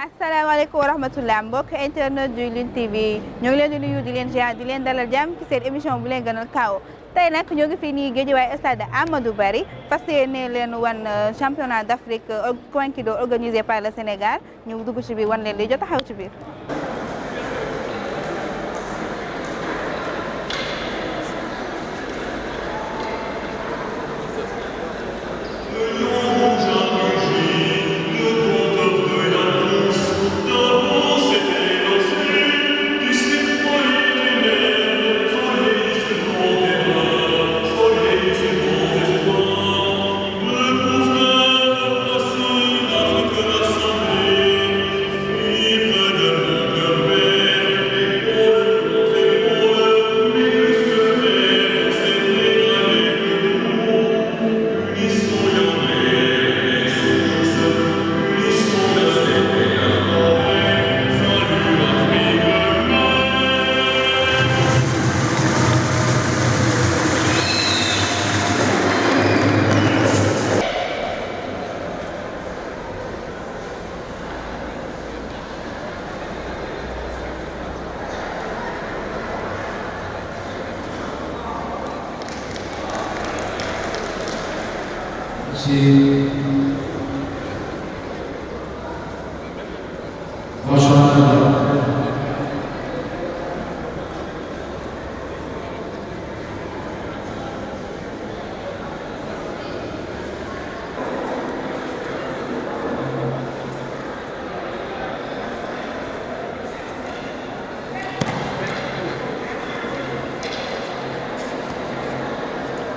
asalaamaaleykum wa rahmatulah mbokk internet du Lune TV ñoo ngi leen di nuyu di leen ziar di leen dalal jàmm ci seen émission bu leen gënal kaaw tey nag ñoo ngi fii nii Guédiawaye stade Amadou Barry fas yéene leen wan championnat d'Afrique Kounkandou organisé par le Sénégal ñu dugg ci biir wan leen li jot a xew ci biir.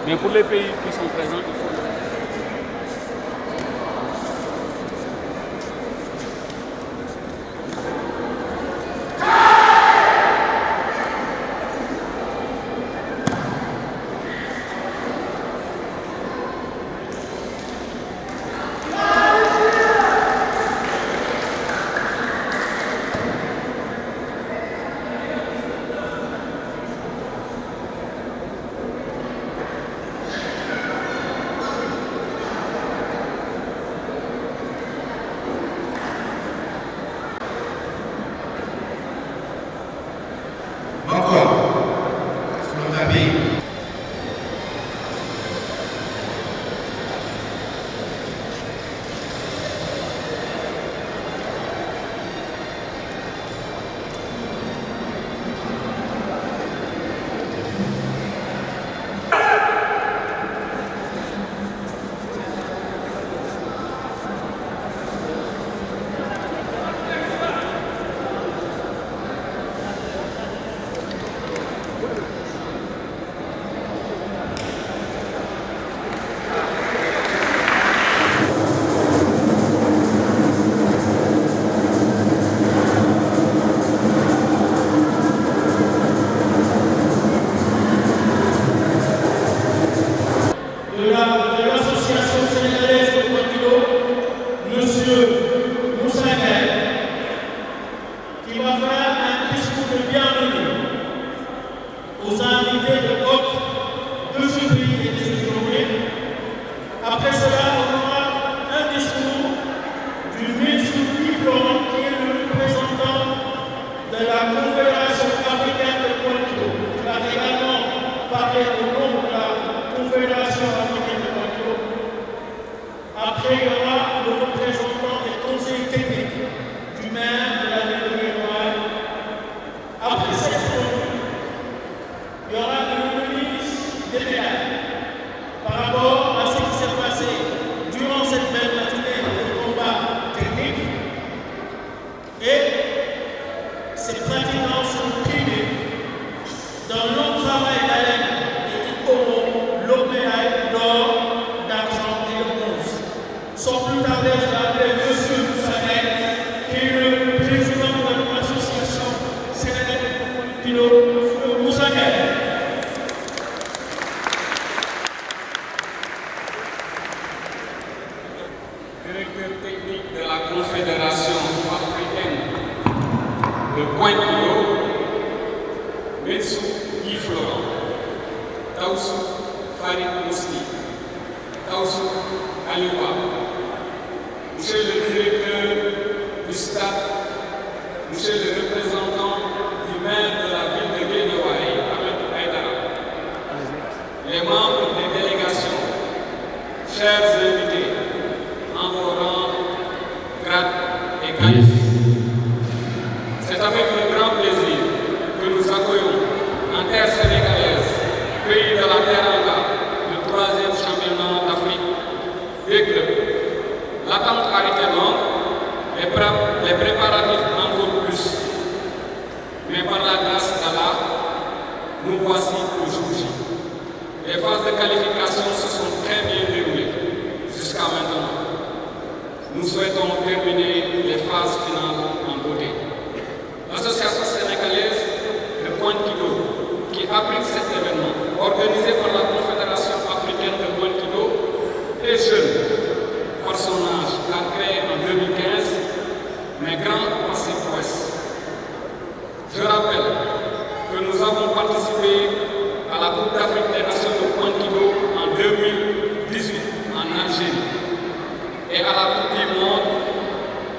Mais pour les pays qui sont présents, il faut... Taoussou Farid Mousli, Taoussou Aliwa, Monsieur le directeur du stade, Monsieur le représentant du maire de la ville de Guédiawaye, Ahmed Aïdara, les membres des délégations, chers invités, en vos rangs, grades et qualités. C'est avec un grand plaisir que nous accueillons en terre sénégalaise, pays de la Teranga, le 3e championnat d'Afrique des clubs. L'attente a été longue, les préparatifs encore plus. Mais par la grâce d'Allah, nous voici aujourd'hui. Les phases de qualification se sont très bien déroulées jusqu'à maintenant. Nous souhaitons terminer les phases finales en beauté. L'association sénégalaise de Pointe-Kido, qui abrite cet événement, organisé par la Confédération africaine de Pointe-Kido, est jeune par son âge, l'a créé en 2015, mais grand par ses prouesses. Je rappelle que nous avons participé à la Coupe d'Afrique des Nations de Pointe-Kido en 2018 en Algérie et à la Coupe du Monde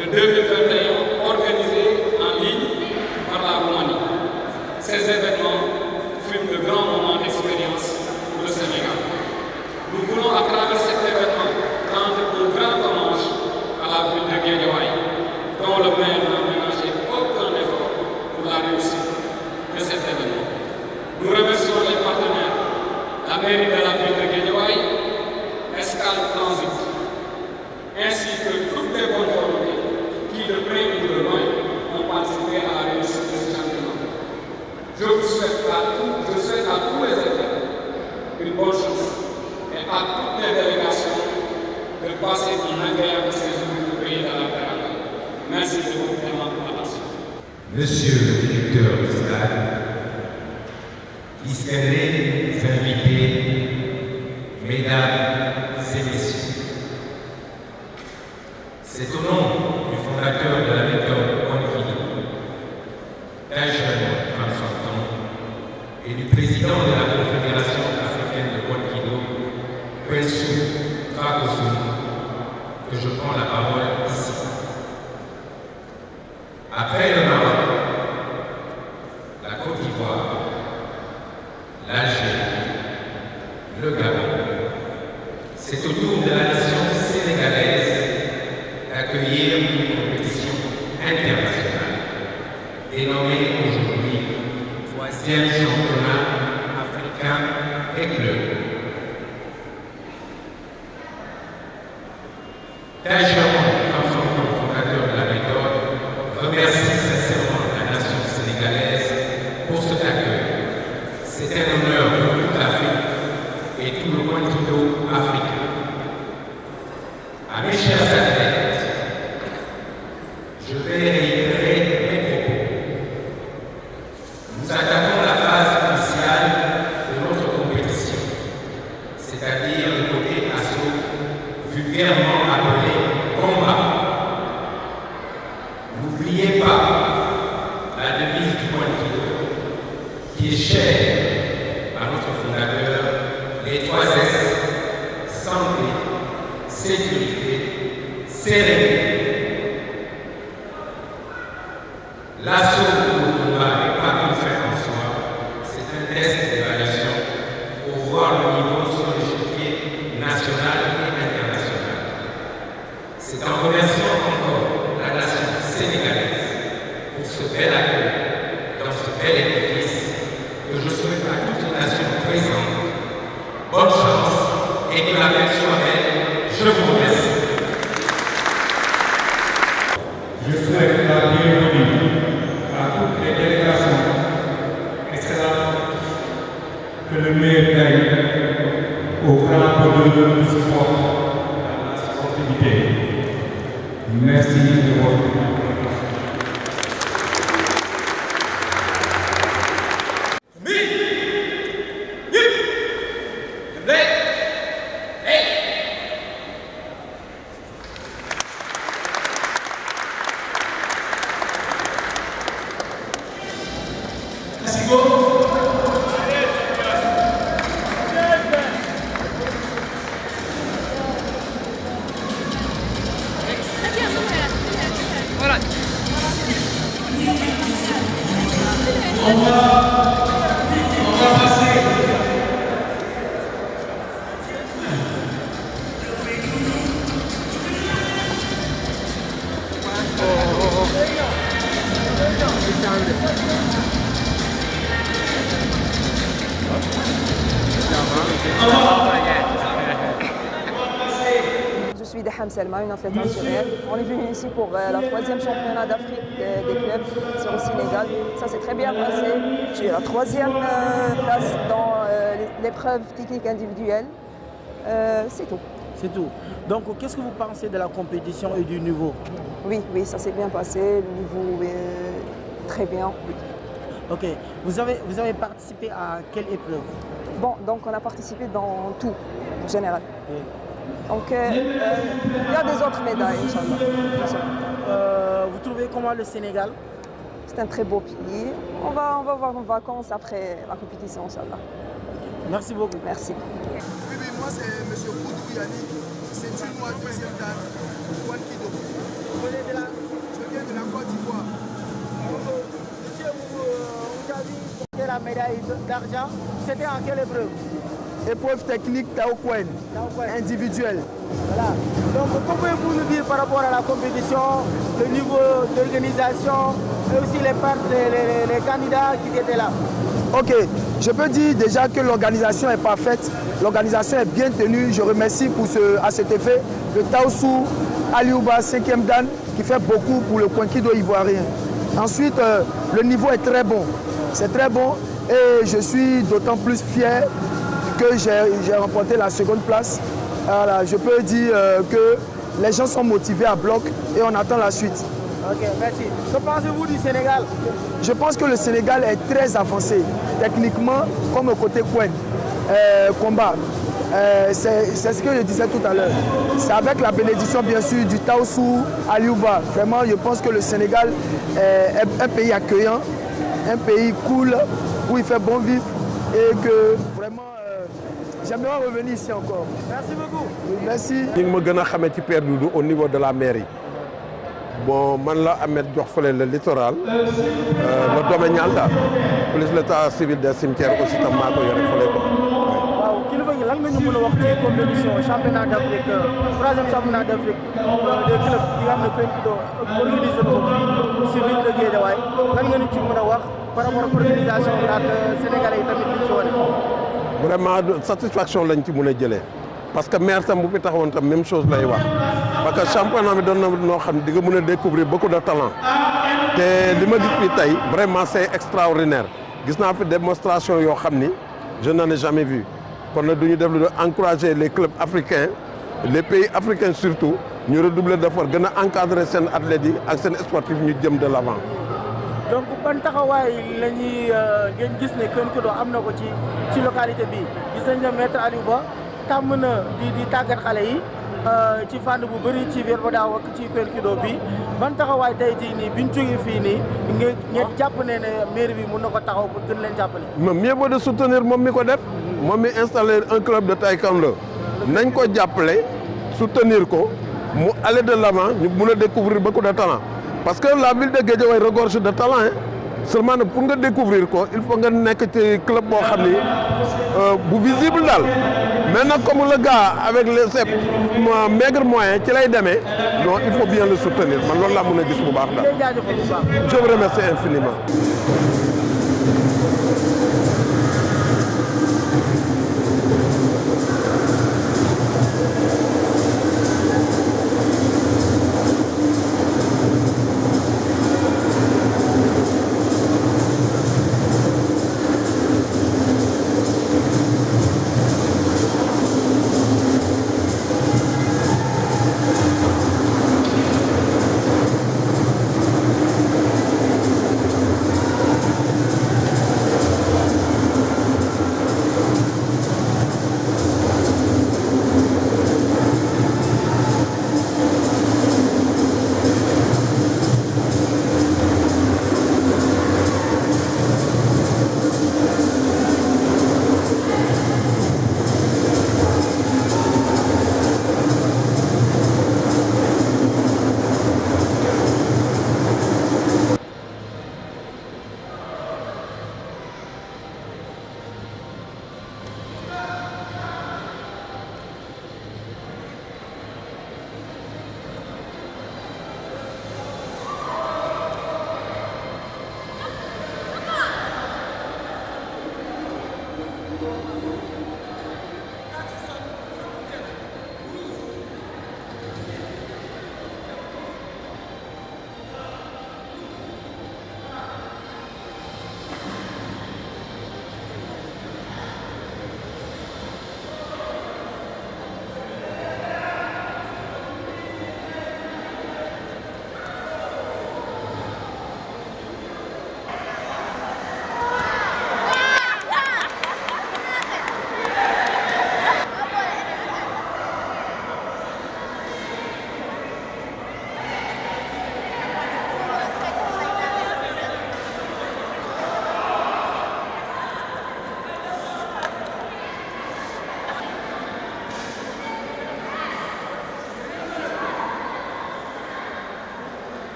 de 2021 organisée en ligne par la Roumanie. Ces événements furent de grands moments d'expérience pour le Sénégal. Nous voulons à travers cet événement rendre un grand hommage à la ville de Guédiawaye, dont le maire n'a ménagé aucun effort pour la réussite de cet événement. Nous remercions les partenaires, la mairie de la ville de Guédiawaye, Escale Transit, ainsi que toutes les bonnes volontés qui, de près ou de loin, ont participé à la réussite de ce championnat. Je souhaite à tous les athlètes une bonne chance et à toutes les délégations de passer un agréable séjour au pays de la Teranga. Merci de votre attention. Monsieur le directeur du stade, distingués invités, mesdames et messieurs, c'est au nom du fondateur de la méthode Pointe-Kido, d'Ajman Transantan, et du président de la Confédération africaine de Pointe-Kido, Kwensou Fakosu, que je prends la parole ici. Après le Maroc, la Côte d'Ivoire, l'Algérie, le Gabon, c'est au tour de la nation sénégalaise d'accueillir une compétition internationale dénommée aujourd'hui 3e championnat africain des clubs. Tajman Transantan, fondateur de la méthode, remercie sincèrement la nation sénégalaise pour cet accueil. C'est un honneur pour toute l'Afrique et tout le Pointe-Kido africain. À mes chers athlètes, je vais réitérer mes propos. Nous attaquons la phase initiale de notre compétition, c'est-à-dire le côté assaut, vulgairement appelé combat. N'oubliez pas la devise du Pointe-Kido, qui est chère à notre fondateur, les 3 S, santé, sécurité, sérénité. L'assaut de notre combat n'est pas une fin en soi, c'est un test d'évaluation pour voir le niveau sur l'échiquier national et international. C'est en remerciant encore la nation sénégalaise pour ce bel accueil dans ce bel édifice que je souhaite à toute la nation présente bonne chance et que la fête soit belle. Je vous remercie. Je souhaite la bienvenue à toutes les délégations excellentes que le maire gagne au grand bonheur du sport dans la sportivité. Merci de votre attention. Je suis Daham Selma, une athlète algérienne. On est venu ici pour la 3e championnat d'Afrique des clubs sur le Sénégal. Ça s'est très bien passé. J'ai eu la 3e place dans l'épreuve technique individuelle. C'est tout. C'est tout. Donc, qu'est-ce que vous pensez de la compétition et du niveau? Oui, ça s'est bien passé. Le niveau est très bien. Oui. Ok. Vous avez participé à quelle épreuve? Bon, donc on a participé dans tout, en général. Oui. Donc, il y a des autres médailles, Inch'Allah. Vous trouvez comment le Sénégal? C'est un très beau pays. On va avoir nos vacances après la compétition, Inch'Allah. Merci beaucoup. Merci. Oui, moi c'est M. Boudou Yannick, c'est une mois deuxième dame, Juan Kido. Je viens de la Côte d'Ivoire. Monsieur, vous avez porté la médaille d'argent. C'était en quelle épreuve? Épreuve technique Taokwen, individuelle. Voilà. Donc, que pouvez-vous nous dire par rapport à la compétition, le niveau d'organisation et aussi les candidats qui étaient là? Ok, je peux dire déjà que l'organisation est parfaite, l'organisation est bien tenue. Je remercie à cet effet le Taossou Aliouba 5e Dan qui fait beaucoup pour le Kouenkido ivoirien. Ensuite, le niveau est très bon, c'est très bon et je suis d'autant plus fier que j'ai remporté la 2e place. Voilà, je peux dire que les gens sont motivés à bloc et on attend la suite. Ok, merci. Que pensez-vous du Sénégal? Je pense que le Sénégal est très avancé, techniquement, comme au côté combat. C'est ce que je disais tout à l'heure. C'est avec la bénédiction, bien sûr, du Taossou Aliouba. Vraiment, je pense que le Sénégal est un pays accueillant, un pays cool, où il fait bon vivre et que vraiment, j'aimerais revenir ici encore. Merci beaucoup. Merci. Je suis Père Doudou au niveau de la mairie. Bon, man la Ahmed jox fële le littoral le domanial daal plus l'état civil des cimetières aussi tam maa ko yore fële ko. waaw kilifa gi lan nga ñu mën a wax ci compétition championnat d'Afrique 3e championnat d'Afrique des clubs yi nga xam ne Kouenkido organisé na ko fii si ville de Guédiawaye lan nga ñu ci mën a wax par rapport ak organisation bi ak Sénégalais yi tamit liñ ci wane. Vraiment satisfaction lañ ci mën a jëlee parce que maire tam bu fi taxawoon tam même chose lay wax. Parce que championnat bi doon na noo xam ne di nga mën a découvrir beaucoup de talent te li ma gis fii tey vraiment c'est extraordinaire gis naa fi démonstration yoo xam ni je n'en ai jamais vu kon nag du ñu def lu encourager les clubs africains les pays africains surtout ñu redoubler d'efforts gën a encadrer seen athlètes yi ak seen sportifs ñu jëm de l'avant. Donc ban taxawaay la ñuy ngeen gis ne Kouenkido am na ko ci localité bi gis nañ ne maître Aliou Ba tàmm na di tàggat xale yi. ci fànn bu bëri ci Verba daaw ak ci Kouenkido bi ban taxawaay tey jii nii biñ jógee fii nii ngeen jàpp ne mairie bi mun na ko taxaw pour gën leen jàppale. mais mieux vaut de soutenir moom mi ko def moom mi installer un club de taekwondo nañ ko jàppale soutenir ko mu aller de l'avant ñu mun a découvrir beaucoup de talent parce que la ville de Guédiawaye regorge de talent hein. Seulement pour nga découvrir ko il faut nga nekk ci club boo xam ni bu visible daal. Maintenant, comme le gars avec ses maigres moyens, qu'il a demee, non, il faut bien le soutenir. Je vous remercie infiniment.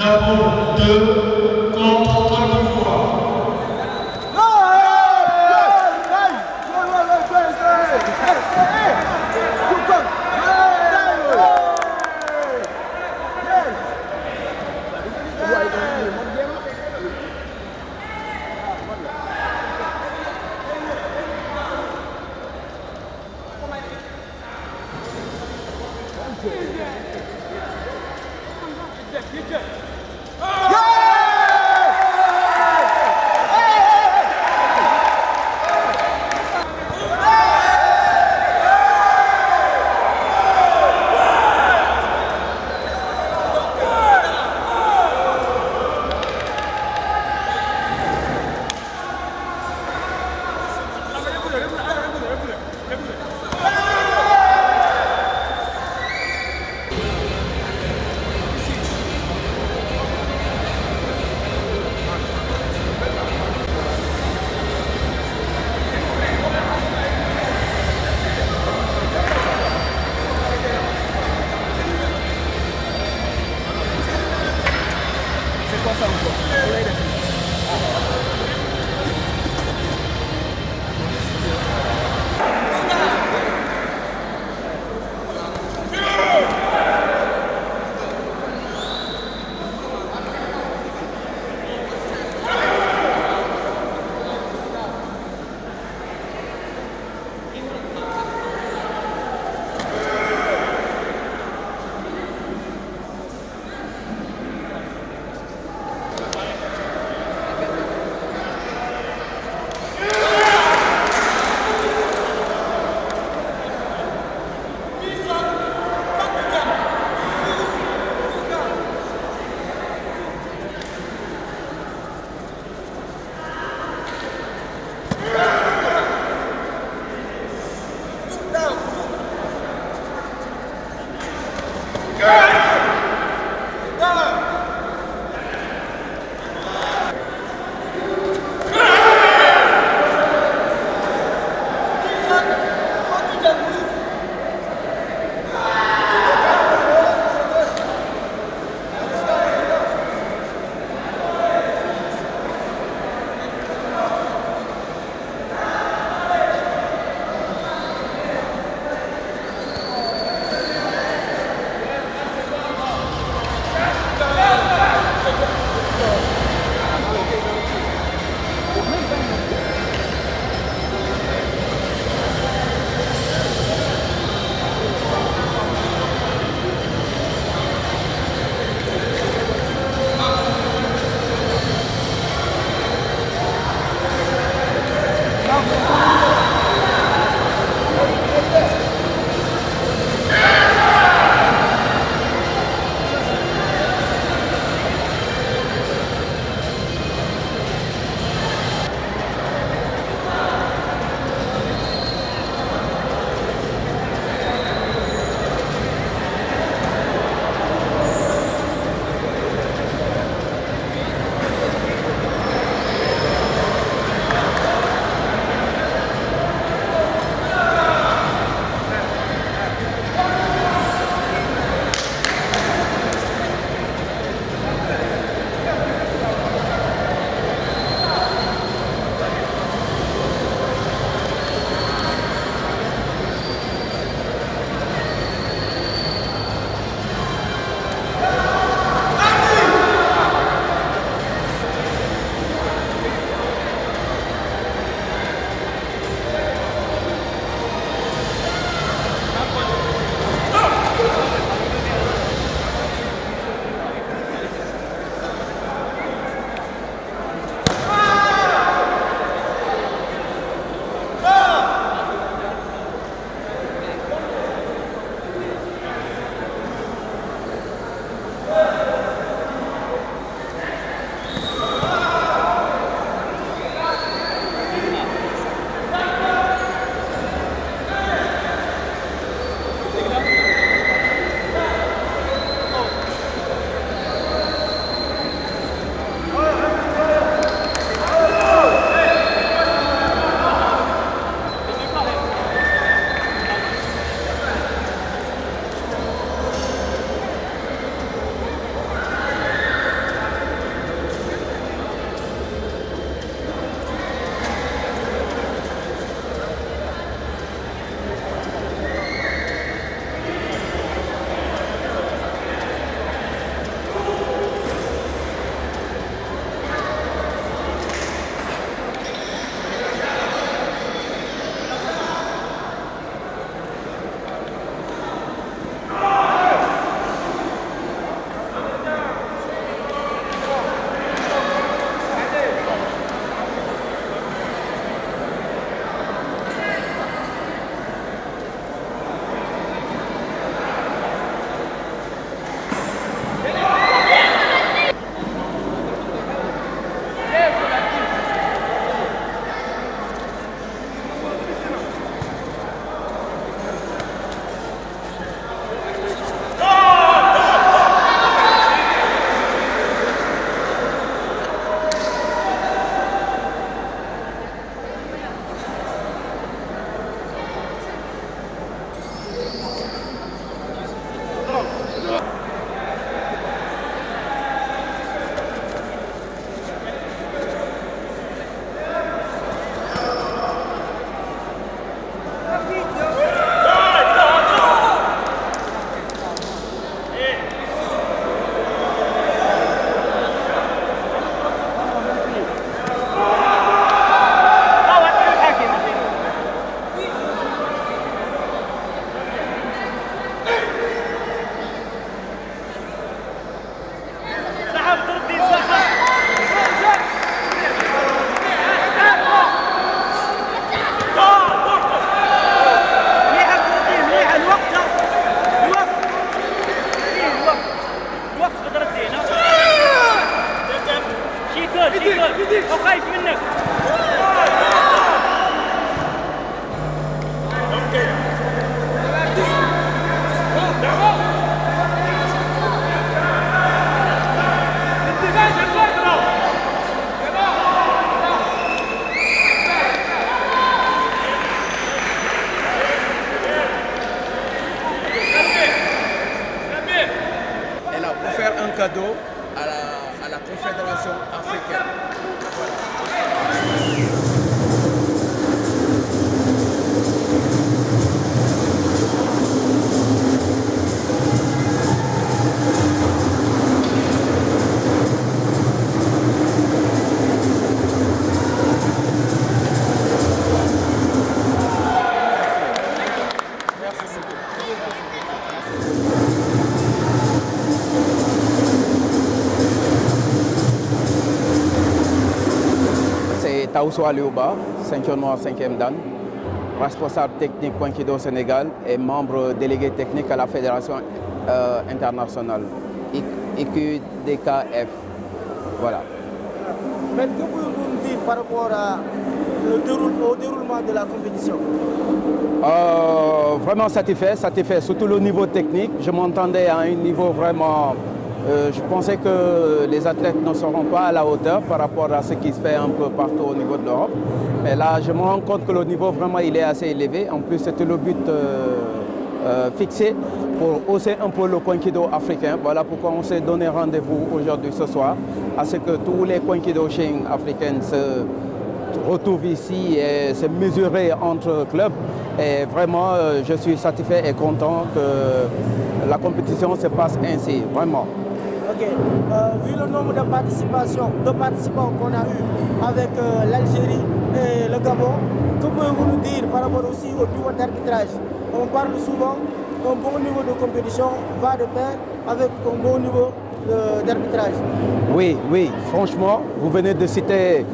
Gabon 2 contre Côte d'Ivoire. cadeau à la Confédération africaine. Taousso Aliouba, ceinture noire 5e dan, responsable technique Kouenkido Sénégal et membre délégué technique à la Fédération internationale, IQDKF. Voilà. Mais que pouvez-vous nous dire par rapport au déroulement de la compétition? Vraiment satisfait, surtout le niveau technique. Je m'entendais à un niveau vraiment... je pensais que les athlètes ne seront pas à la hauteur par rapport à ce qui se fait un peu partout au niveau de l'Europe. Mais là, je me rends compte que le niveau vraiment il est assez élevé. En plus, c'était le but fixé pour hausser un peu le Kouenkido africain. Voilà pourquoi on s'est donné rendez-vous aujourd'hui, ce soir, à ce que tous les Kouenkido Shing africains se retrouvent ici et se mesurer entre clubs. Et vraiment, je suis satisfait et content que la compétition se passe ainsi, vraiment. Ok. Vu le nombre de participants qu'on a eu avec l'Algérie et le Gabon, que pouvez-vous nous dire par rapport aussi au niveau d'arbitrage? On parle souvent qu'un bon niveau de compétition va de pair avec un bon niveau d'arbitrage. Oui, franchement, vous venez de citer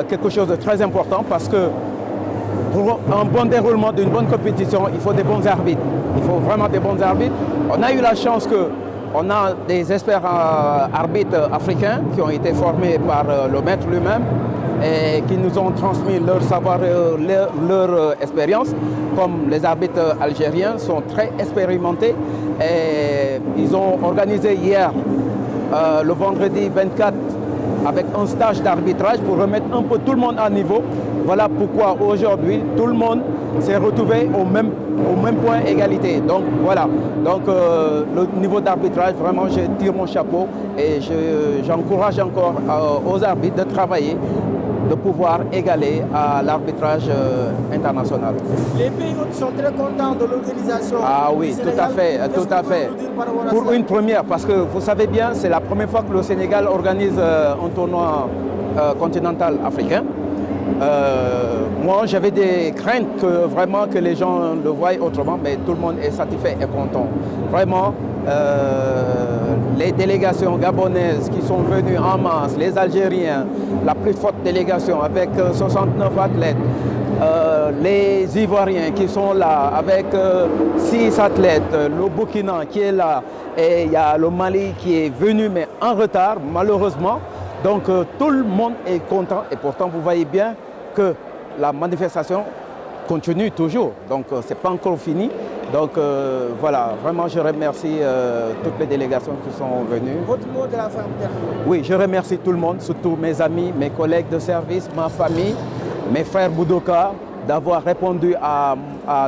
quelque chose de très important parce que pour un bon déroulement d'une bonne compétition, il faut des bons arbitres. Il faut vraiment des bons arbitres. On a eu la chance qu'on a des experts arbitres africains qui ont été formés par le maître lui-même et qui nous ont transmis leur savoir, leur expérience. Comme les arbitres algériens sont très expérimentés et ils ont organisé hier, le vendredi 24, avec un stage d'arbitrage pour remettre un peu tout le monde à niveau. Voilà pourquoi aujourd'hui, tout le monde s'est retrouvé au même point égalité. Donc voilà, donc le niveau d'arbitrage, vraiment, je tire mon chapeau et j'encourage encore aux arbitres de travailler, de pouvoir égaler à l'arbitrage international. Les pays sont très contents de l'organisation. Ah oui, tout à fait, tout à fait. Pour une première, parce que vous savez bien, c'est la première fois que le Sénégal organise un tournoi continental africain. Moi, j'avais des craintes que les gens le voient autrement, mais tout le monde est satisfait et content. Vraiment, les délégations gabonaises qui sont venues en masse, les Algériens, la plus forte délégation avec 69 athlètes, les Ivoiriens qui sont là avec 6 athlètes, le Burkina qui est là, et il y a le Mali qui est venu mais en retard malheureusement. Donc tout le monde est content et pourtant vous voyez bien que la manifestation continue toujours. Donc c'est pas encore fini. Donc voilà, vraiment je remercie toutes les délégations qui sont venues. Votre mot de la fin peut-être? Oui, je remercie tout le monde, surtout mes amis, mes collègues de service, ma famille, mes frères Boudoka, d'avoir répondu à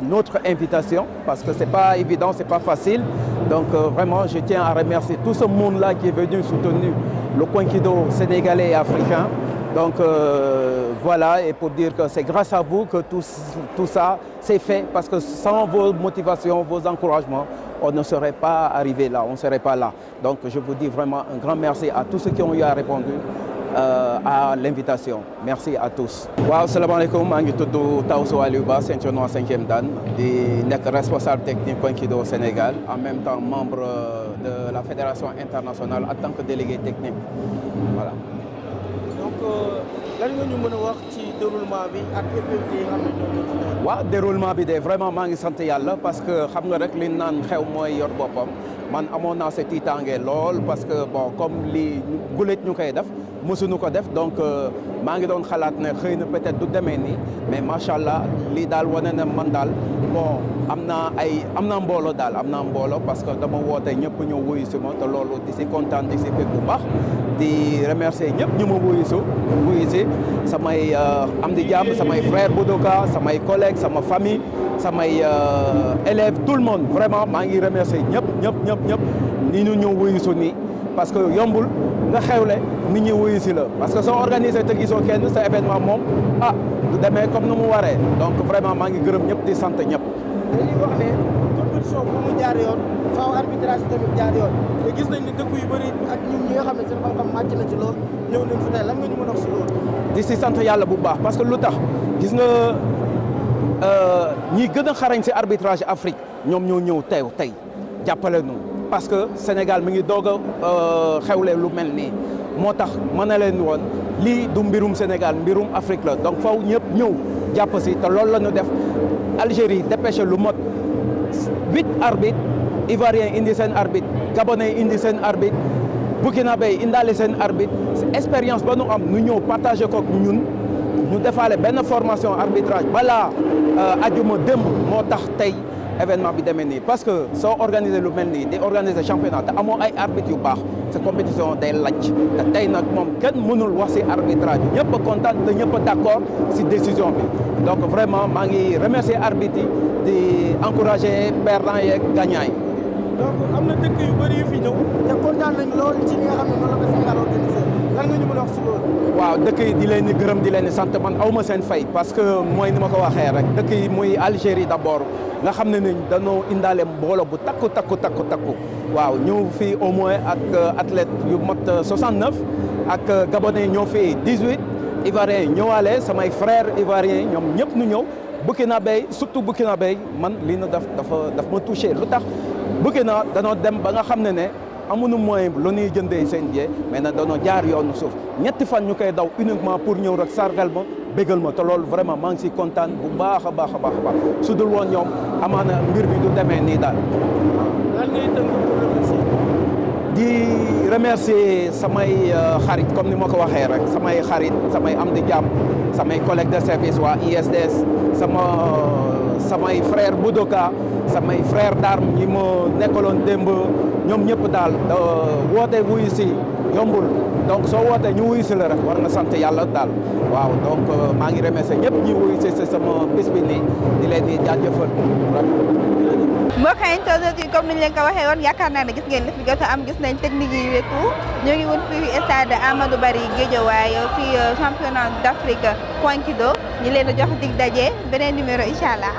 notre invitation parce que c'est pas évident, c'est pas facile. Donc vraiment, je tiens à remercier tout ce monde-là qui est venu soutenir le Kouenkido sénégalais et africain. Donc voilà, et pour dire que c'est grâce à vous que tout ça s'est fait, parce que sans vos motivations, vos encouragements, on ne serait pas arrivé là, on ne serait pas là. Donc je vous dis vraiment un grand merci à tous ceux qui ont eu à répondre à l'invitation. Merci à tous. Waaw, salaamaaleykum, maa ngi tudd Taousso Aliouba, ceinture noire 5e dan, di nekk responsable technique Kouenkido Sénégal, en même temps membre de la Fédération internationale en tant que délégué technique. Voilà. Donc lan nga ñu mën a wax ci déroulement bi ak activité yi nga xam ne ñoo waaw, déroulement bi de vraiment maa ngi sant yàlla parce que xam nga rek li naan xew mooy yor boppam. Man amoon naa sa tiitaange lool parce que bon comme li gulet ñu koy def mësuñu ko def donc maa ngi doon xalaat ne xëy na peut-être du demee nii mais macha allah lii daal wane na man daal bon am naa mbooloo daal am naa mbooloo parce que dama woote ñëpp ñëw wuyu si ma te loolu di si kontaan di si bëgg bu baax di remercier ñëpp ñu ma wuyu si samay am di jàmm samay frères Boudoka samay collègues sama famille samay élèves tout le monde vraiment maa ngi remercier ñëpp ni ñu ñëw wuyu si nii parce que yombul nga xewle nit ñi wuyu si la parce que soo organisé te gisoo kenn sa événement moom ah du demee comme nu mu waree donc vraiment maa ngi gërëm ñëpp di sant ñëpp. dañuy wax ne compétition bu mu jaar yoon faaw arbitrage tamit jaar yoon te gis nañ ne dëkk yu bëri ak ñun ñi nga xam ne seen xam-xam màcc na ci lool ñëw nañ fi tey lan nga ñu mën a wax si loolu. di si sant yàlla bu baax parce que lu tax gis nga ñi gën a xarañ si arbitrage Afrique ñoom ñoo ñëw teew tey jàppale nu parce que Sénégal mi ngi doog a xewle lu mel nii moo tax mën na leen woon lii du mbirum Sénégal mbirum Afrique la donc faw ñëpp ñëw jàpp si te loolu la ñu def Algérie dépêché lu mot 8 arbitres Ivoiriens indi seen arbitre Gabonais indi seen arbitre Burkinabé indaale seen arbitre expérience ba nu am nu ñëw partagé ko ñun ñu defaale benn formation arbitrage balaa ajuma démb moo tax tey événement bi demee nii parce que soo organiser lu mel nii di organiser championnat te amoo ay arbitres yu baax sa compétition day lajj te tey nag moom kenn mënul wax si arbitrage ñëpp a kontaan te ñëpp a d'accord si décision bi donc vraiment maa ngi remercier arbitres yi di encourager perdants yeeg gagnants yi. donc am na dëkk yu bëri yu fi ñëw te kontaan nañ lool ci li nga xam ne noonu la ko Sénégal organisé lan nga ñu mën a wax si loolu. waaw dëkk yi di leen di gërëm di leen di sant man aw ma seen fay parce que mooy ni ma ko waxee rek dëkk yi muy Algérie d'abord nga xam ne ni dañoo indaale mbooloo bu takku waaw ñëw fii au moins ak athlète yu mot 69 ak Gabonais ñoo fii 18 Ivoiriens ñëwaale samay frères Ivoiriens ñoom ñëpp nu ñëw Burkinabé surtout Burkinabé man lii na daf ma touché lu tax Burkina danoo dem ba nga xam ne amuñu moyen lu ñuy jëndee seen billet mais nag dañoo jaar yoonu suuf ñetti fan ñu koy daw uniquement pour ñëw rek sargal ma bégal ma te loolu vraiment maa ngi si kontaan bu baax a baax su dul woon ñoom amaana mbir bi du demee nii daal. lan ngay tënk pour remercier. di remercier samay xarit comme ni ma ko waxee rek samay xarit samay am di jàmm samay collègues de service waa ISDS samay frère Boudoka samay frère d'armes ñi ma nekkaloon démb ñoom ñëpp daal woote wuyu si yombul donc soo wootee ñu wuyu si la rek war nga sant yàlla daal waaw donc maa ngi remercier ñëpp ñi wuyu si sama bis bi nii di leen di jaajëfal. mbokk internet yi comme niñ leen ko waxee woon yaakaar naa ne gis ngeen li fi jot a am gis nañ technique yi wetu ñoo ngi woon fii stade Amadou Barry Guédiawaye fii championnat d'Afrique Point Kido ñu leen a jox dig daje beneen numéro incha allah.